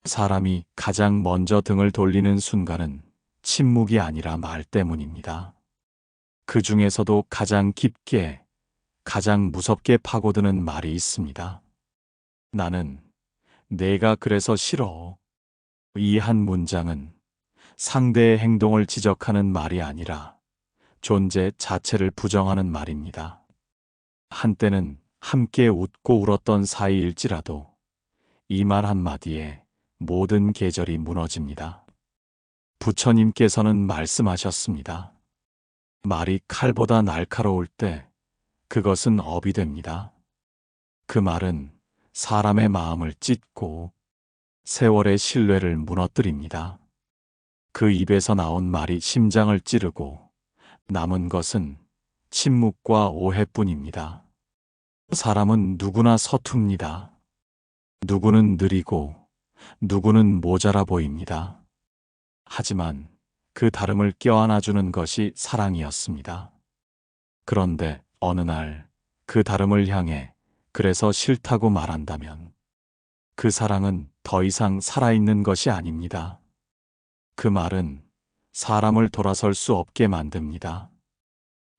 사람이 가장 먼저 등을 돌리는 순간은 침묵이 아니라 말 때문입니다. 그 중에서도 가장 깊게, 가장 무섭게 파고드는 말이 있습니다. 나는 내가 그래서 싫어. 이 한 문장은 상대의 행동을 지적하는 말이 아니라 존재 자체를 부정하는 말입니다. 한때는 함께 웃고 울었던 사이일지라도 이 말 한마디에 모든 계절이 무너집니다. 부처님께서는 말씀하셨습니다. 말이 칼보다 날카로울 때 그것은 업이 됩니다. 그 말은 사람의 마음을 찢고 세월의 신뢰를 무너뜨립니다. 그 입에서 나온 말이 심장을 찌르고 남은 것은 침묵과 오해뿐입니다. 사람은 누구나 서툽니다. 누구는 느리고 누구는 모자라 보입니다. 하지만 그 다름을 껴안아주는 것이 사랑이었습니다. 그런데 어느 날 그 다름을 향해 그래서 싫다고 말한다면 그 사랑은 더 이상 살아있는 것이 아닙니다. 그 말은 사람을 돌아설 수 없게 만듭니다.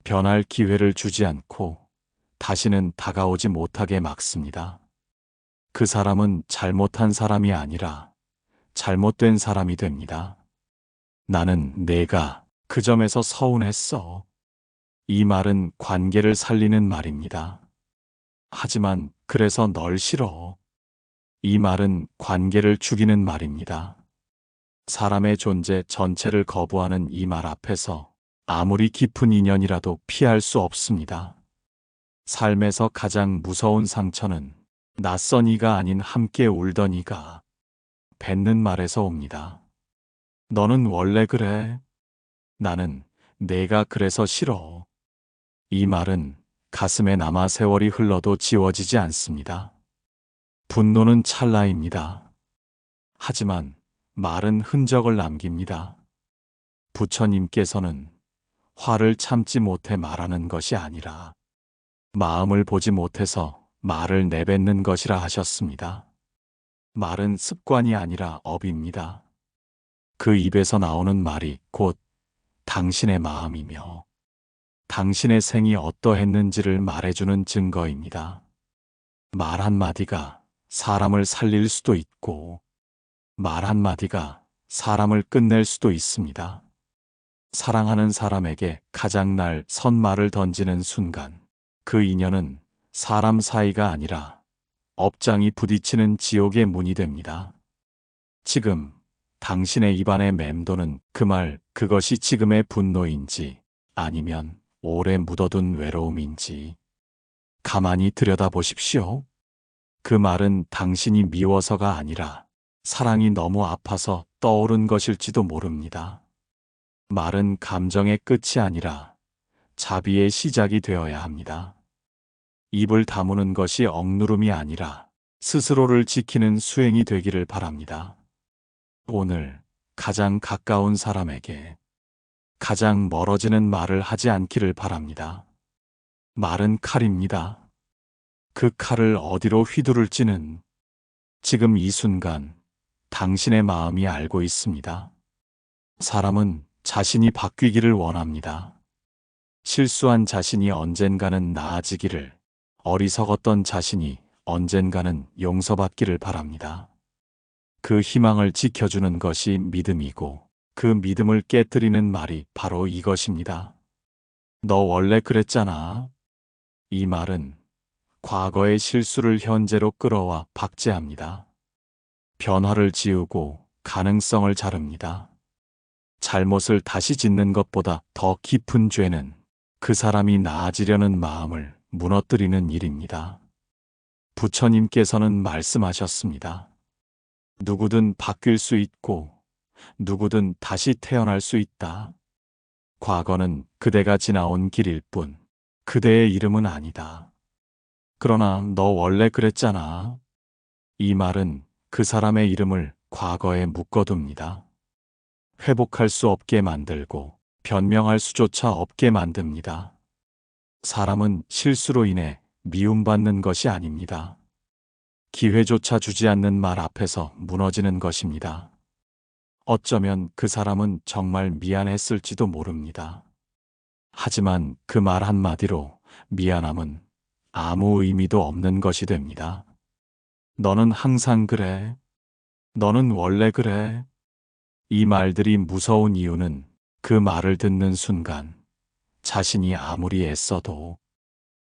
변할 기회를 주지 않고 다시는 다가오지 못하게 막습니다. 그 사람은 잘못한 사람이 아니라 잘못된 사람이 됩니다. 나는 내가 그 점에서 서운했어. 이 말은 관계를 살리는 말입니다. 하지만 그래서 널 싫어. 이 말은 관계를 죽이는 말입니다. 사람의 존재 전체를 거부하는 이 말 앞에서 아무리 깊은 인연이라도 피할 수 없습니다. 삶에서 가장 무서운 상처는 낯선 이가 아닌 함께 울던 이가 뱉는 말에서 옵니다. 너는 원래 그래. 나는 내가 그래서 싫어. 이 말은 가슴에 남아 세월이 흘러도 지워지지 않습니다. 분노는 찰나입니다. 하지만 말은 흔적을 남깁니다. 부처님께서는 화를 참지 못해 말하는 것이 아니라 마음을 보지 못해서 말을 내뱉는 것이라 하셨습니다. 말은 습관이 아니라 업입니다. 그 입에서 나오는 말이 곧 당신의 마음이며 당신의 생이 어떠했는지를 말해주는 증거입니다. 말 한마디가 사람을 살릴 수도 있고 말 한마디가 사람을 끝낼 수도 있습니다. 사랑하는 사람에게 가장 날 선말을 던지는 순간 그 인연은 사람 사이가 아니라 업장이 부딪히는 지옥의 문이 됩니다. 지금 당신의 입안에 맴도는 그 말, 그것이 지금의 분노인지 아니면 오래 묻어둔 외로움인지 가만히 들여다보십시오. 그 말은 당신이 미워서가 아니라 사랑이 너무 아파서 떠오른 것일지도 모릅니다. 말은 감정의 끝이 아니라 자비의 시작이 되어야 합니다. 입을 다무는 것이 억누름이 아니라 스스로를 지키는 수행이 되기를 바랍니다. 오늘 가장 가까운 사람에게 가장 멀어지는 말을 하지 않기를 바랍니다. 말은 칼입니다. 그 칼을 어디로 휘두를지는 지금 이 순간 당신의 마음이 알고 있습니다. 사람은 자신이 바뀌기를 원합니다. 실수한 자신이 언젠가는 나아지기를, 어리석었던 자신이 언젠가는 용서받기를 바랍니다. 그 희망을 지켜주는 것이 믿음이고 그 믿음을 깨뜨리는 말이 바로 이것입니다. 너 원래 그랬잖아. 이 말은 과거의 실수를 현재로 끌어와 박제합니다. 변화를 지우고 가능성을 자릅니다. 잘못을 다시 짓는 것보다 더 깊은 죄는 그 사람이 나아지려는 마음을 무너뜨리는 일입니다. 부처님께서는 말씀하셨습니다. 누구든 바뀔 수 있고 누구든 다시 태어날 수 있다. 과거는 그대가 지나온 길일 뿐 그대의 이름은 아니다. 그러나 너 원래 그랬잖아. 이 말은 그 사람의 이름을 과거에 묶어둡니다. 회복할 수 없게 만들고 변명할 수조차 없게 만듭니다. 사람은 실수로 인해 미움받는 것이 아닙니다. 기회조차 주지 않는 말 앞에서 무너지는 것입니다. 어쩌면 그 사람은 정말 미안했을지도 모릅니다. 하지만 그 말 한마디로 미안함은 아무 의미도 없는 것이 됩니다. 너는 항상 그래. 너는 원래 그래. 이 말들이 무서운 이유는 그 말을 듣는 순간 자신이 아무리 애써도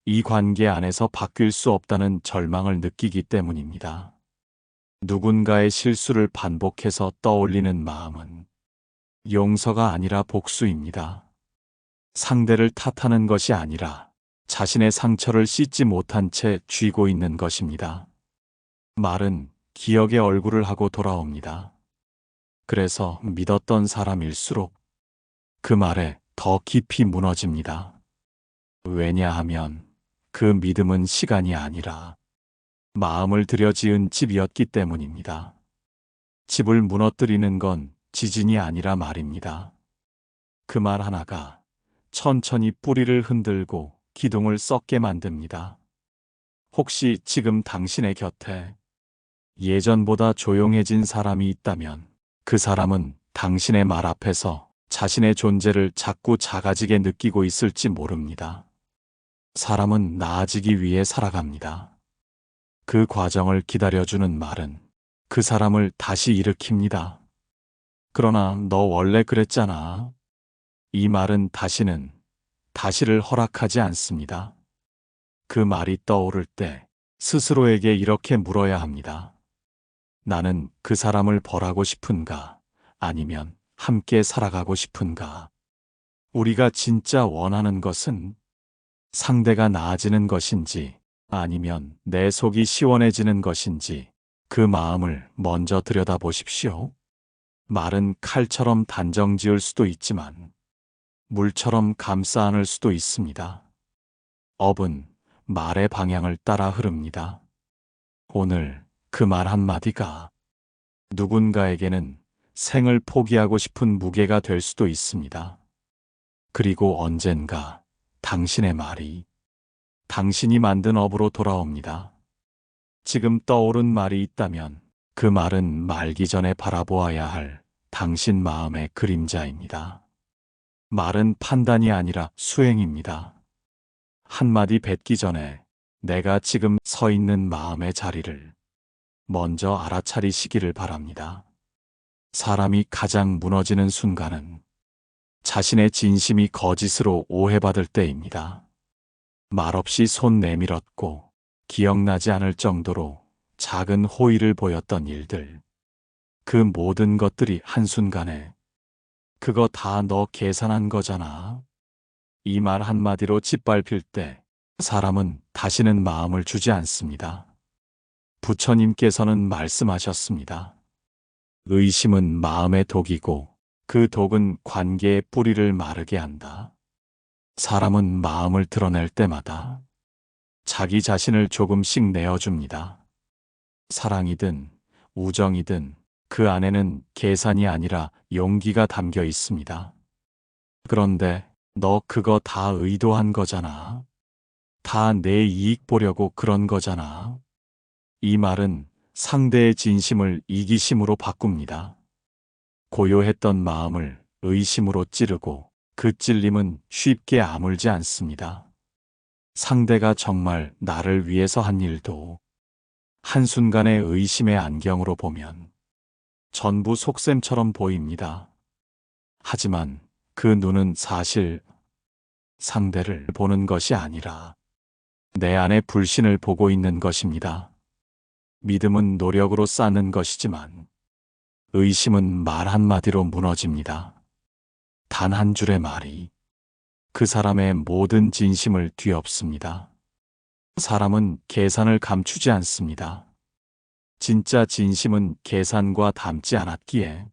이 관계 안에서 바뀔 수 없다는 절망을 느끼기 때문입니다. 누군가의 실수를 반복해서 떠올리는 마음은 용서가 아니라 복수입니다. 상대를 탓하는 것이 아니라 자신의 상처를 씻지 못한 채 쥐고 있는 것입니다. 말은 기억의 얼굴을 하고 돌아옵니다. 그래서 믿었던 사람일수록 그 말에 더 깊이 무너집니다. 왜냐하면 그 믿음은 시간이 아니라 마음을 들여 지은 집이었기 때문입니다. 집을 무너뜨리는 건 지진이 아니라 말입니다. 그 말 하나가 천천히 뿌리를 흔들고 기둥을 썩게 만듭니다. 혹시 지금 당신의 곁에 예전보다 조용해진 사람이 있다면 그 사람은 당신의 말 앞에서 자신의 존재를 자꾸 작아지게 느끼고 있을지 모릅니다. 사람은 나아지기 위해 살아갑니다. 그 과정을 기다려주는 말은 그 사람을 다시 일으킵니다. 그러나 너 원래 그랬잖아. 이 말은 다시를 허락하지 않습니다. 그 말이 떠오를 때 스스로에게 이렇게 물어야 합니다. 나는 그 사람을 벌하고 싶은가? 아니면 함께 살아가고 싶은가? 우리가 진짜 원하는 것은 상대가 나아지는 것인지 아니면 내 속이 시원해지는 것인지 그 마음을 먼저 들여다보십시오. 말은 칼처럼 단정 지을 수도 있지만 물처럼 감싸 안을 수도 있습니다. 업은 말의 방향을 따라 흐릅니다. 오늘 그 말 한마디가 누군가에게는 생을 포기하고 싶은 무게가 될 수도 있습니다. 그리고 언젠가 당신의 말이 당신이 만든 업으로 돌아옵니다. 지금 떠오른 말이 있다면 그 말은 말기 전에 바라보아야 할 당신 마음의 그림자입니다. 말은 판단이 아니라 수행입니다. 한마디 뱉기 전에 내가 지금 서 있는 마음의 자리를 먼저 알아차리시기를 바랍니다. 사람이 가장 무너지는 순간은 자신의 진심이 거짓으로 오해받을 때입니다. 말없이 손 내밀었고 기억나지 않을 정도로 작은 호의를 보였던 일들. 그 모든 것들이 한순간에 그거 다 너 계산한 거잖아. 이 말 한마디로 짓밟힐 때 사람은 다시는 마음을 주지 않습니다. 부처님께서는 말씀하셨습니다. 의심은 마음의 독이고 그 독은 관계의 뿌리를 마르게 한다. 사람은 마음을 드러낼 때마다 자기 자신을 조금씩 내어줍니다. 사랑이든 우정이든 그 안에는 계산이 아니라 용기가 담겨 있습니다. 그런데 너 그거 다 의도한 거잖아. 다 내 이익 보려고 그런 거잖아. 이 말은 상대의 진심을 이기심으로 바꿉니다. 고요했던 마음을 의심으로 찌르고 그 찔림은 쉽게 아물지 않습니다. 상대가 정말 나를 위해서 한 일도 한순간의 의심의 안경으로 보면 전부 속셈처럼 보입니다. 하지만 그 눈은 사실 상대를 보는 것이 아니라 내 안의 불신을 보고 있는 것입니다. 믿음은 노력으로 쌓는 것이지만 의심은 말 한마디로 무너집니다. 단 한 줄의 말이 그 사람의 모든 진심을 뒤엎습니다. 사람은 계산을 감추지 않습니다. 진짜 진심은 계산과 닮지 않았기에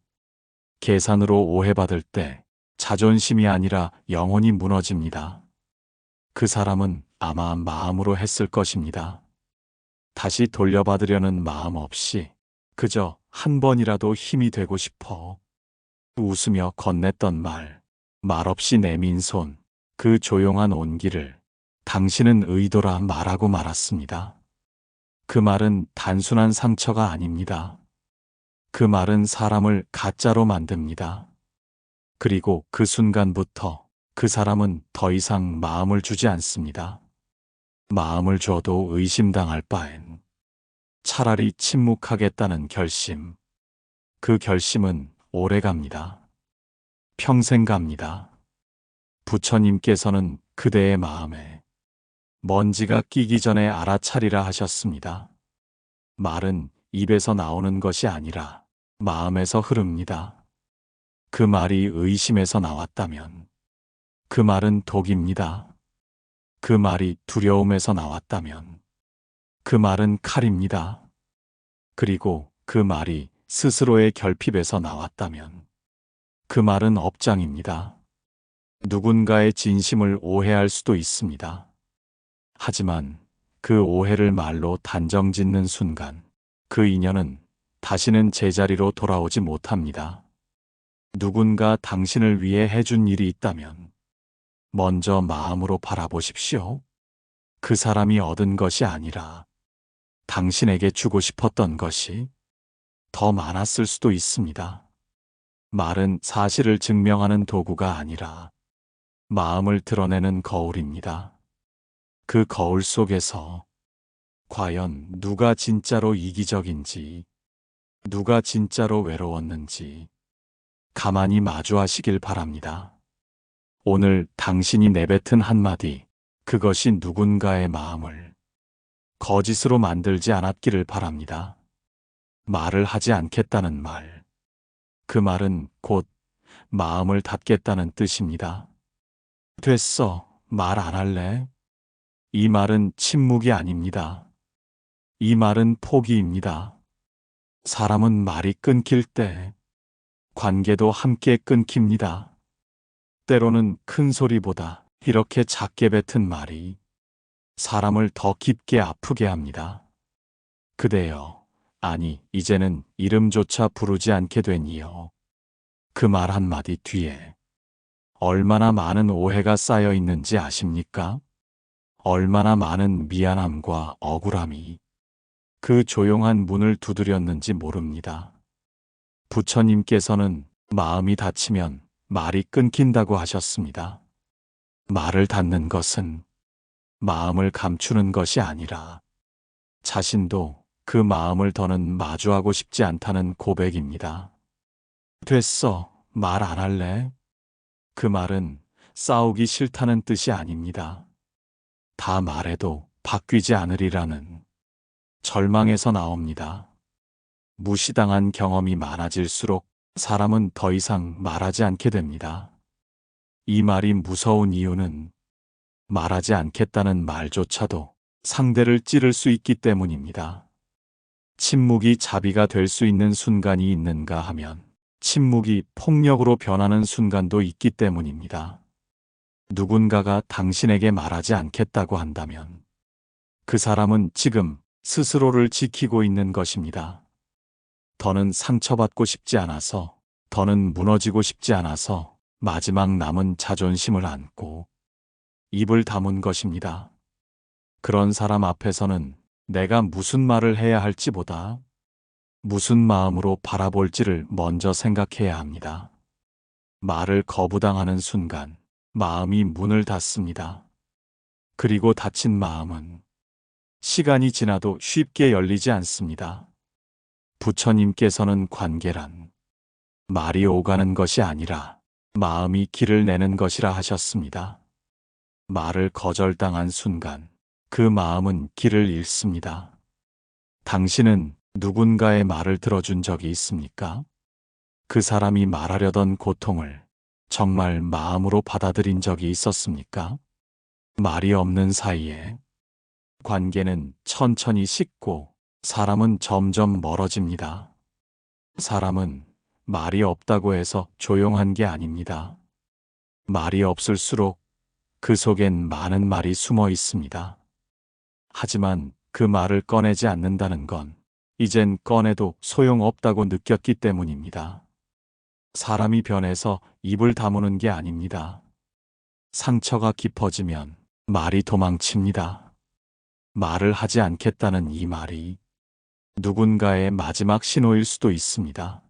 계산으로 오해받을 때 자존심이 아니라 영혼이 무너집니다. 그 사람은 아마 마음으로 했을 것입니다. 다시 돌려받으려는 마음 없이 그저 한 번이라도 힘이 되고 싶어 웃으며 건넸던 말없이 내민 손, 그 조용한 온기를 당신은 의도라 말하고 말았습니다. 그 말은 단순한 상처가 아닙니다. 그 말은 사람을 가짜로 만듭니다. 그리고 그 순간부터 그 사람은 더 이상 마음을 주지 않습니다. 마음을 줘도 의심당할 바엔 차라리 침묵하겠다는 결심. 그 결심은 오래 갑니다. 평생 갑니다. 부처님께서는 그대의 마음에 먼지가 끼기 전에 알아차리라 하셨습니다. 말은 입에서 나오는 것이 아니라 마음에서 흐릅니다. 그 말이 의심에서 나왔다면 그 말은 독입니다. 그 말이 두려움에서 나왔다면 그 말은 칼입니다. 그리고 그 말이 스스로의 결핍에서 나왔다면 그 말은 업장입니다. 누군가의 진심을 오해할 수도 있습니다. 하지만 그 오해를 말로 단정 짓는 순간 그 인연은 다시는 제자리로 돌아오지 못합니다. 누군가 당신을 위해 해준 일이 있다면 먼저 마음으로 바라보십시오. 그 사람이 얻은 것이 아니라 당신에게 주고 싶었던 것이 더 많았을 수도 있습니다. 말은 사실을 증명하는 도구가 아니라 마음을 드러내는 거울입니다. 그 거울 속에서 과연 누가 진짜로 이기적인지, 누가 진짜로 외로웠는지 가만히 마주하시길 바랍니다. 오늘 당신이 내뱉은 한마디, 그것이 누군가의 마음을 거짓으로 만들지 않았기를 바랍니다. 말을 하지 않겠다는 말, 그 말은 곧 마음을 닫겠다는 뜻입니다. 됐어, 말 안 할래? 이 말은 침묵이 아닙니다. 이 말은 포기입니다. 사람은 말이 끊길 때 관계도 함께 끊깁니다. 때로는 큰 소리보다 이렇게 작게 뱉은 말이 사람을 더 깊게 아프게 합니다. 그대여, 아니, 이제는 이름조차 부르지 않게 되니요. 그 말 한마디 뒤에 얼마나 많은 오해가 쌓여 있는지 아십니까? 얼마나 많은 미안함과 억울함이 그 조용한 문을 두드렸는지 모릅니다. 부처님께서는 마음이 닫히면 말이 끊긴다고 하셨습니다. 말을 닫는 것은 마음을 감추는 것이 아니라 자신도 그 마음을 더는 마주하고 싶지 않다는 고백입니다. 됐어, 말 안 할래? 그 말은 싸우기 싫다는 뜻이 아닙니다. 다 말해도 바뀌지 않으리라는 절망에서 나옵니다. 무시당한 경험이 많아질수록 사람은 더 이상 말하지 않게 됩니다. 이 말이 무서운 이유는 말하지 않겠다는 말조차도 상대를 찌를 수 있기 때문입니다. 침묵이 자비가 될 수 있는 순간이 있는가 하면 침묵이 폭력으로 변하는 순간도 있기 때문입니다. 누군가가 당신에게 말하지 않겠다고 한다면 그 사람은 지금 스스로를 지키고 있는 것입니다. 더는 상처받고 싶지 않아서, 더는 무너지고 싶지 않아서 마지막 남은 자존심을 안고 입을 다문 것입니다. 그런 사람 앞에서는 내가 무슨 말을 해야 할지보다 무슨 마음으로 바라볼지를 먼저 생각해야 합니다. 말을 거부당하는 순간 마음이 문을 닫습니다. 그리고 닫힌 마음은 시간이 지나도 쉽게 열리지 않습니다. 부처님께서는 관계란 말이 오가는 것이 아니라 마음이 길을 내는 것이라 하셨습니다. 말을 거절당한 순간 그 마음은 길을 잃습니다. 당신은 누군가의 말을 들어준 적이 있습니까? 그 사람이 말하려던 고통을 정말 마음으로 받아들인 적이 있었습니까? 말이 없는 사이에 관계는 천천히 식고 사람은 점점 멀어집니다. 사람은 말이 없다고 해서 조용한 게 아닙니다. 말이 없을수록 그 속엔 많은 말이 숨어 있습니다. 하지만 그 말을 꺼내지 않는다는 건 이젠 꺼내도 소용없다고 느꼈기 때문입니다. 사람이 변해서 입을 다무는 게 아닙니다. 상처가 깊어지면 말이 도망칩니다. 말을 하지 않겠다는 이 말이 누군가의 마지막 신호일 수도 있습니다.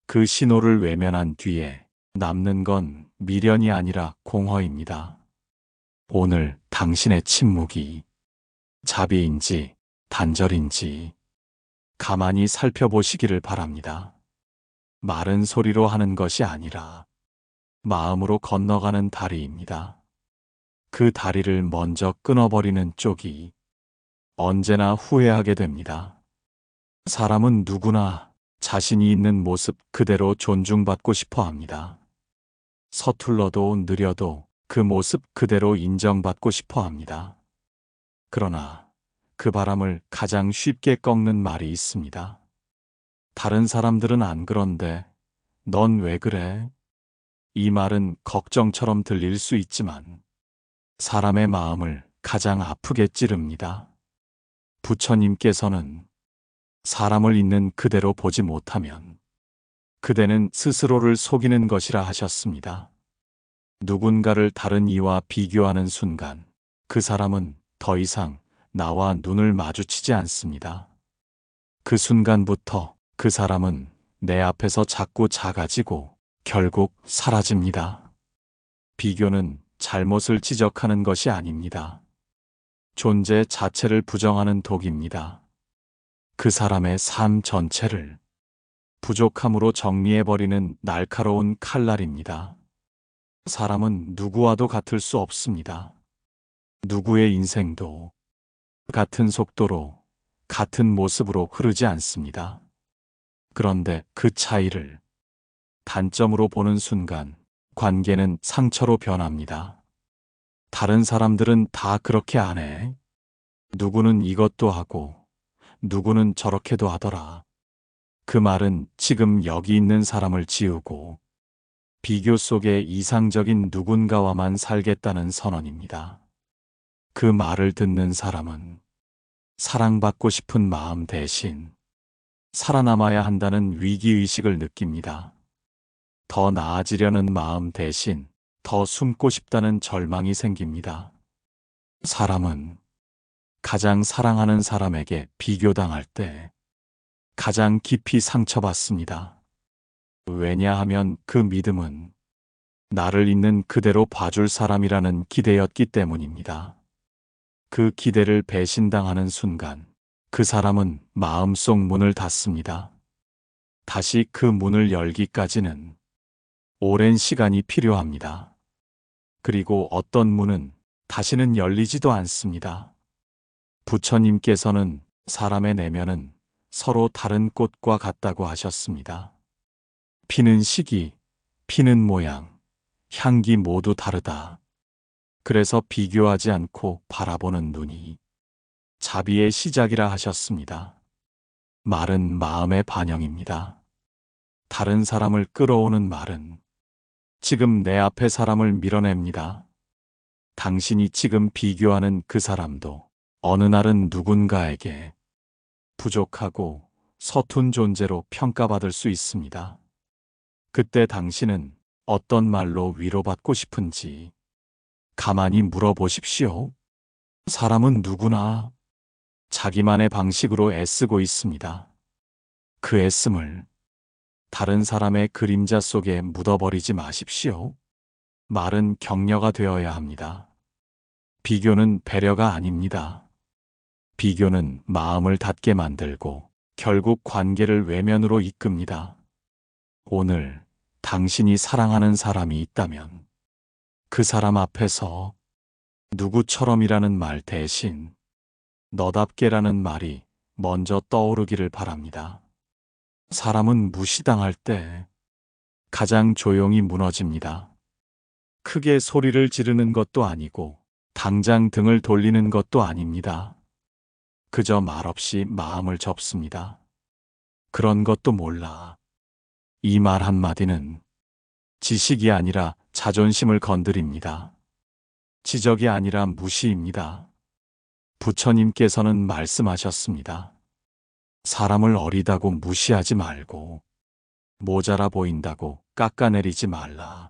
그 신호를 외면한 뒤에 남는 건 미련이 아니라 공허입니다. 오늘 당신의 침묵이 자비인지 단절인지 가만히 살펴보시기를 바랍니다. 마른 소리로 하는 것이 아니라 마음으로 건너가는 다리입니다. 그 다리를 먼저 끊어버리는 쪽이 언제나 후회하게 됩니다. 사람은 누구나 자신이 있는 모습 그대로 존중받고 싶어 합니다. 서툴러도 느려도 그 모습 그대로 인정받고 싶어 합니다. 그러나 그 바람을 가장 쉽게 꺾는 말이 있습니다. 다른 사람들은 안 그런데 넌 왜 그래? 이 말은 걱정처럼 들릴 수 있지만 사람의 마음을 가장 아프게 찌릅니다. 부처님께서는 사람을 있는 그대로 보지 못하면 그대는 스스로를 속이는 것이라 하셨습니다. 누군가를 다른 이와 비교하는 순간 그 사람은 더 이상 나와 눈을 마주치지 않습니다. 그 순간부터 그 사람은 내 앞에서 자꾸 작아지고 결국 사라집니다. 비교는 잘못을 지적하는 것이 아닙니다. 존재 자체를 부정하는 독입니다. 그 사람의 삶 전체를 부족함으로 정리해버리는 날카로운 칼날입니다. 사람은 누구와도 같을 수 없습니다. 누구의 인생도 같은 속도로, 같은 모습으로 흐르지 않습니다. 그런데 그 차이를 단점으로 보는 순간 관계는 상처로 변합니다. 다른 사람들은 다 그렇게 안 해. 누구는 이것도 하고 누구는 저렇게도 하더라. 그 말은 지금 여기 있는 사람을 지우고 비교 속에 이상적인 누군가와만 살겠다는 선언입니다. 그 말을 듣는 사람은 사랑받고 싶은 마음 대신 살아남아야 한다는 위기의식을 느낍니다. 더 나아지려는 마음 대신 더 숨고 싶다는 절망이 생깁니다. 사람은 가장 사랑하는 사람에게 비교당할 때 가장 깊이 상처받습니다. 왜냐하면 그 믿음은 나를 있는 그대로 봐줄 사람이라는 기대였기 때문입니다. 그 기대를 배신당하는 순간 그 사람은 마음속 문을 닫습니다. 다시 그 문을 열기까지는 오랜 시간이 필요합니다. 그리고 어떤 문은 다시는 열리지도 않습니다. 부처님께서는 사람의 내면은 서로 다른 꽃과 같다고 하셨습니다. 피는 시기, 피는 모양, 향기 모두 다르다. 그래서 비교하지 않고 바라보는 눈이 자비의 시작이라 하셨습니다. 말은 마음의 반영입니다. 다른 사람을 끌어오는 말은 지금 내 앞에 사람을 밀어냅니다. 당신이 지금 비교하는 그 사람도 어느 날은 누군가에게 부족하고 서툰 존재로 평가받을 수 있습니다. 그때 당신은 어떤 말로 위로받고 싶은지 가만히 물어보십시오. 사람은 누구나 자기만의 방식으로 애쓰고 있습니다. 그 애씀을 다른 사람의 그림자 속에 묻어버리지 마십시오. 말은 격려가 되어야 합니다. 비교는 배려가 아닙니다. 비교는 마음을 닫게 만들고 결국 관계를 외면으로 이끕니다. 오늘 당신이 사랑하는 사람이 있다면 그 사람 앞에서 누구처럼이라는 말 대신 너답게라는 말이 먼저 떠오르기를 바랍니다. 사람은 무시당할 때 가장 조용히 무너집니다. 크게 소리를 지르는 것도 아니고 당장 등을 돌리는 것도 아닙니다. 그저 말없이 마음을 접습니다. 그런 것도 몰라. 이 말 한마디는 지식이 아니라 자존심을 건드립니다. 지적이 아니라 무시입니다. 부처님께서는 말씀하셨습니다. 사람을 어리다고 무시하지 말고 모자라 보인다고 깎아내리지 말라.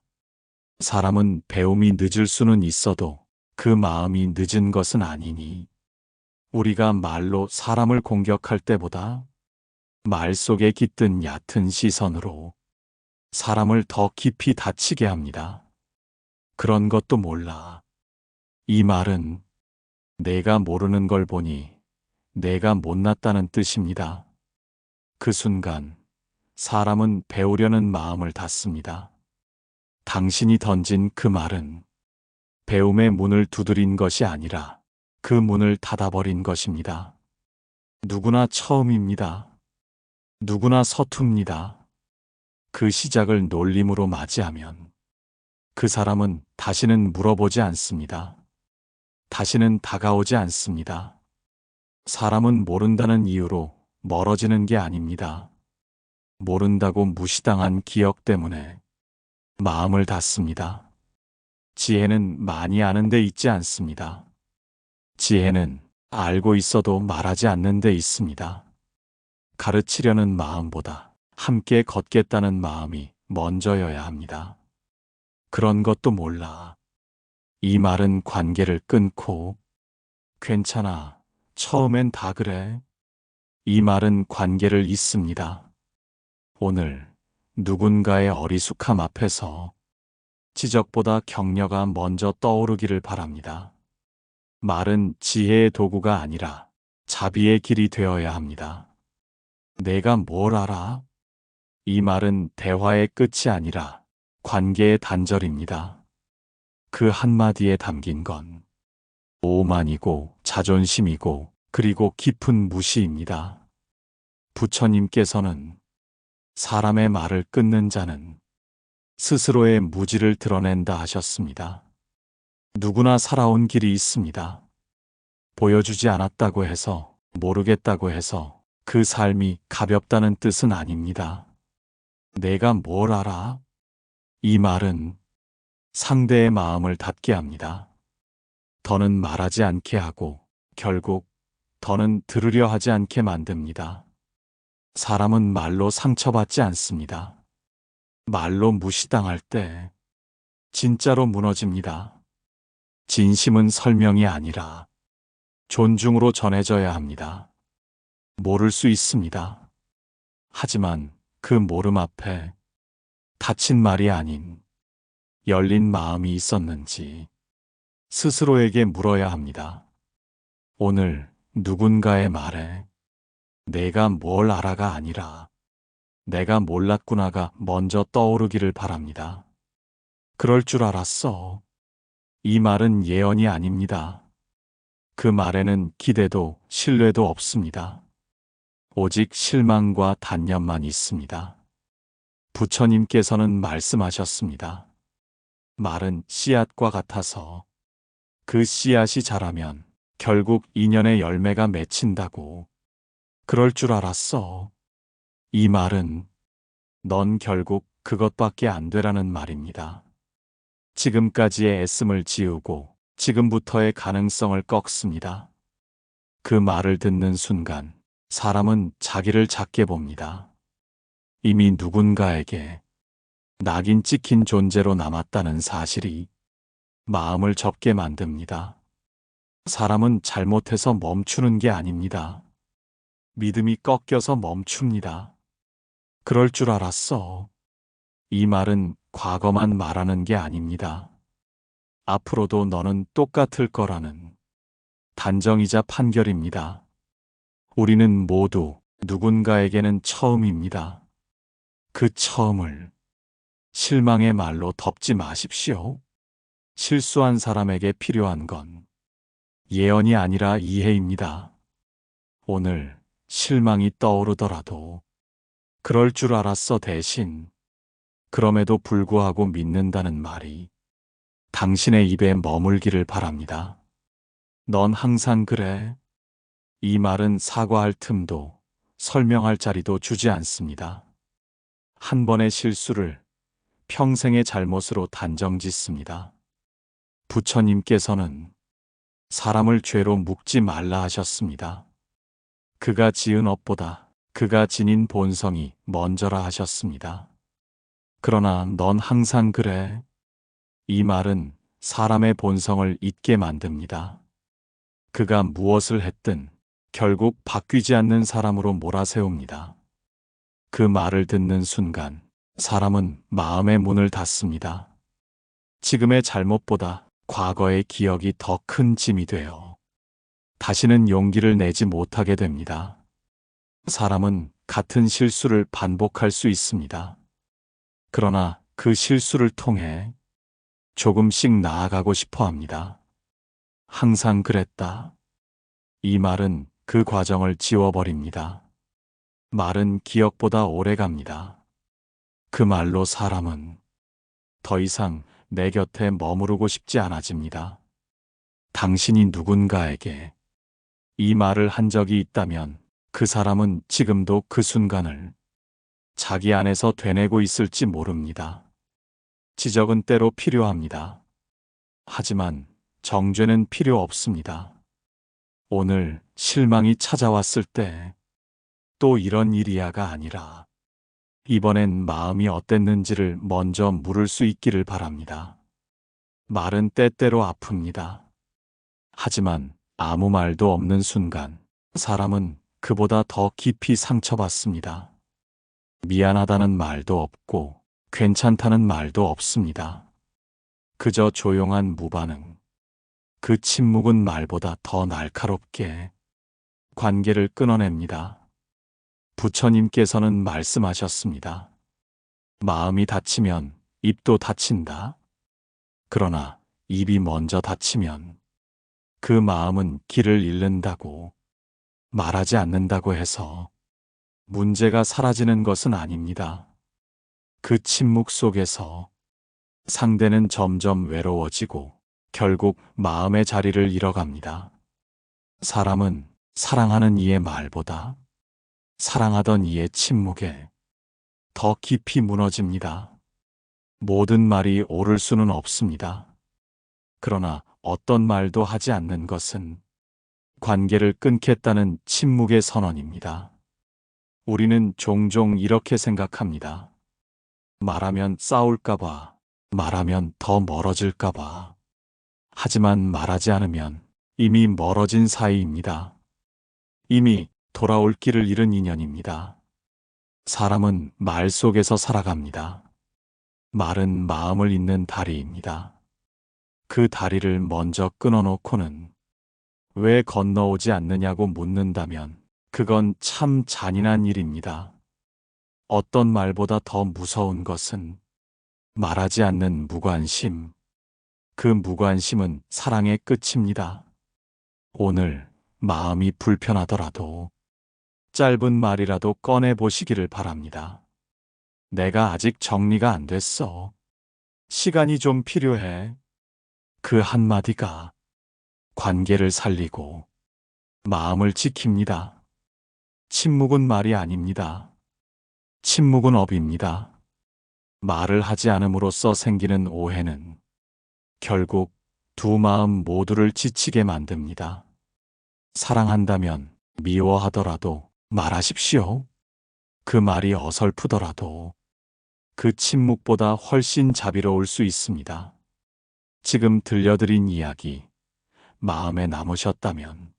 사람은 배움이 늦을 수는 있어도 그 마음이 늦은 것은 아니니 우리가 말로 사람을 공격할 때보다 말 속에 깃든 얕은 시선으로 사람을 더 깊이 다치게 합니다. 그런 것도 몰라. 이 말은 내가 모르는 걸 보니 내가 못났다는 뜻입니다. 그 순간 사람은 배우려는 마음을 닫습니다. 당신이 던진 그 말은 배움의 문을 두드린 것이 아니라 그 문을 닫아버린 것입니다. 누구나 처음입니다. 누구나 서툽니다. 그 시작을 놀림으로 맞이하면 그 사람은 다시는 물어보지 않습니다. 다시는 다가오지 않습니다. 사람은 모른다는 이유로 멀어지는 게 아닙니다. 모른다고 무시당한 기억 때문에 마음을 닫습니다. 지혜는 많이 아는 데 있지 않습니다. 지혜는 알고 있어도 말하지 않는 데 있습니다. 가르치려는 마음보다 함께 걷겠다는 마음이 먼저여야 합니다. 그런 것도 몰라. 이 말은 관계를 끊고 괜찮아. 처음엔 다 그래. 이 말은 관계를 잇습니다. 오늘 누군가의 어리숙함 앞에서 지적보다 격려가 먼저 떠오르기를 바랍니다. 말은 지혜의 도구가 아니라 자비의 길이 되어야 합니다. 내가 뭘 알아? 이 말은 대화의 끝이 아니라 관계의 단절입니다. 그 한마디에 담긴 건 오만이고 자존심이고 그리고 깊은 무시입니다. 부처님께서는 사람의 말을 끊는 자는 스스로의 무지를 드러낸다 하셨습니다. 누구나 살아온 길이 있습니다. 보여주지 않았다고 해서, 모르겠다고 해서 그 삶이 가볍다는 뜻은 아닙니다. 내가 뭘 알아? 이 말은 상대의 마음을 닫게 합니다. 더는 말하지 않게 하고 결국 더는 들으려 하지 않게 만듭니다. 사람은 말로 상처받지 않습니다. 말로 무시당할 때 진짜로 무너집니다. 진심은 설명이 아니라 존중으로 전해져야 합니다. 모를 수 있습니다. 하지만 그 모름 앞에 닫힌 말이 아닌 열린 마음이 있었는지 스스로에게 물어야 합니다. 오늘 누군가의 말에 내가 뭘 알아가 아니라 내가 몰랐구나가 먼저 떠오르기를 바랍니다. 그럴 줄 알았어. 이 말은 예언이 아닙니다. 그 말에는 기대도 신뢰도 없습니다. 오직 실망과 단념만 있습니다. 부처님께서는 말씀하셨습니다. 말은 씨앗과 같아서 그 씨앗이 자라면 결국 인연의 열매가 맺힌다고. 그럴 줄 알았어. 이 말은 넌 결국 그것밖에 안 되라는 말입니다. 지금까지의 애씀을 지우고 지금부터의 가능성을 꺾습니다. 그 말을 듣는 순간 사람은 자기를 작게 봅니다. 이미 누군가에게 낙인 찍힌 존재로 남았다는 사실이 마음을 접게 만듭니다. 사람은 잘못해서 멈추는 게 아닙니다. 믿음이 꺾여서 멈춥니다. 그럴 줄 알았어. 이 말은 과거만 말하는 게 아닙니다. 앞으로도 너는 똑같을 거라는 단정이자 판결입니다. 우리는 모두 누군가에게는 처음입니다. 그 처음을 실망의 말로 덮지 마십시오. 실수한 사람에게 필요한 건 예언이 아니라 이해입니다. 오늘 실망이 떠오르더라도 그럴 줄 알았어 대신 그럼에도 불구하고 믿는다는 말이 당신의 입에 머물기를 바랍니다. 넌 항상 그래. 이 말은 사과할 틈도 설명할 자리도 주지 않습니다. 한 번의 실수를 평생의 잘못으로 단정짓습니다. 부처님께서는 사람을 죄로 묶지 말라 하셨습니다. 그가 지은 업보다 그가 지닌 본성이 먼저라 하셨습니다. 그러나 넌 항상 그래. 이 말은 사람의 본성을 잊게 만듭니다. 그가 무엇을 했든 결국 바뀌지 않는 사람으로 몰아세웁니다. 그 말을 듣는 순간 사람은 마음의 문을 닫습니다. 지금의 잘못보다 과거의 기억이 더 큰 짐이 되어 다시는 용기를 내지 못하게 됩니다. 사람은 같은 실수를 반복할 수 있습니다. 그러나 그 실수를 통해 조금씩 나아가고 싶어 합니다. 항상 그랬다. 이 말은 그 과정을 지워버립니다. 말은 기억보다 오래 갑니다. 그 말로 사람은 더 이상 내 곁에 머무르고 싶지 않아집니다. 당신이 누군가에게 이 말을 한 적이 있다면 그 사람은 지금도 그 순간을 자기 안에서 되뇌고 있을지 모릅니다. 지적은 때로 필요합니다. 하지만 정죄는 필요 없습니다. 오늘 실망이 찾아왔을 때 또 이런 일이야가 아니라 이번엔 마음이 어땠는지를 먼저 물을 수 있기를 바랍니다. 말은 때때로 아픕니다. 하지만 아무 말도 없는 순간 사람은 그보다 더 깊이 상처받습니다. 미안하다는 말도 없고 괜찮다는 말도 없습니다. 그저 조용한 무반응. 그 침묵은 말보다 더 날카롭게 관계를 끊어냅니다. 부처님께서는 말씀하셨습니다. 마음이 닫히면 입도 닫힌다. 그러나 입이 먼저 닫히면 그 마음은 길을 잃는다고, 말하지 않는다고 해서 문제가 사라지는 것은 아닙니다. 그 침묵 속에서 상대는 점점 외로워지고 결국 마음의 자리를 잃어갑니다. 사람은 사랑하는 이의 말보다 사랑하던 이의 침묵에 더 깊이 무너집니다. 모든 말이 옳을 수는 없습니다. 그러나 어떤 말도 하지 않는 것은 관계를 끊겠다는 침묵의 선언입니다. 우리는 종종 이렇게 생각합니다. 말하면 싸울까봐, 말하면 더 멀어질까봐. 하지만 말하지 않으면 이미 멀어진 사이입니다. 이미 돌아올 길을 잃은 인연입니다. 사람은 말 속에서 살아갑니다. 말은 마음을 잇는 다리입니다. 그 다리를 먼저 끊어놓고는 왜 건너오지 않느냐고 묻는다면 그건 참 잔인한 일입니다. 어떤 말보다 더 무서운 것은 말하지 않는 무관심. 그 무관심은 사랑의 끝입니다. 오늘 마음이 불편하더라도 짧은 말이라도 꺼내보시기를 바랍니다. 내가 아직 정리가 안 됐어. 시간이 좀 필요해. 그 한마디가 관계를 살리고 마음을 지킵니다. 침묵은 말이 아닙니다. 침묵은 업입니다. 말을 하지 않음으로써 생기는 오해는 결국 두 마음 모두를 지치게 만듭니다. 사랑한다면 미워하더라도 말하십시오. 그 말이 어설프더라도 그 침묵보다 훨씬 자비로울 수 있습니다. 지금 들려드린 이야기 마음에 남으셨다면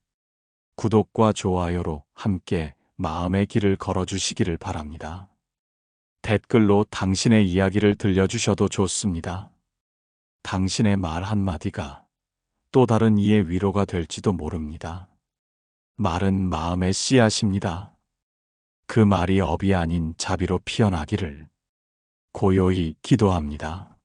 구독과 좋아요로 함께 마음의 길을 걸어주시기를 바랍니다. 댓글로 당신의 이야기를 들려주셔도 좋습니다. 당신의 말 한마디가 또 다른 이의 위로가 될지도 모릅니다. 말은 마음의 씨앗입니다. 그 말이 업이 아닌 자비로 피어나기를 고요히 기도합니다.